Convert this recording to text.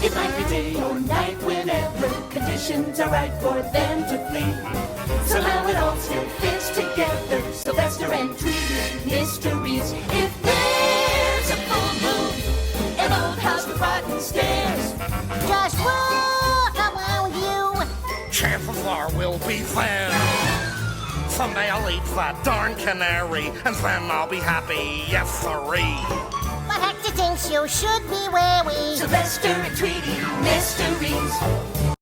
It might be day or night, whenever conditions are right for them to flee. Somehow it all still fits together, Sylvester and Tweety mysteries. If there's a full moon, an old house with rotten stairs, Just walk around you. Chances are we'll be there. Someday I'll eat that darn canary, and then I'll be happy, yes sirree. But Hector thinks you should be wary. Sylvester and Tweety mysteries.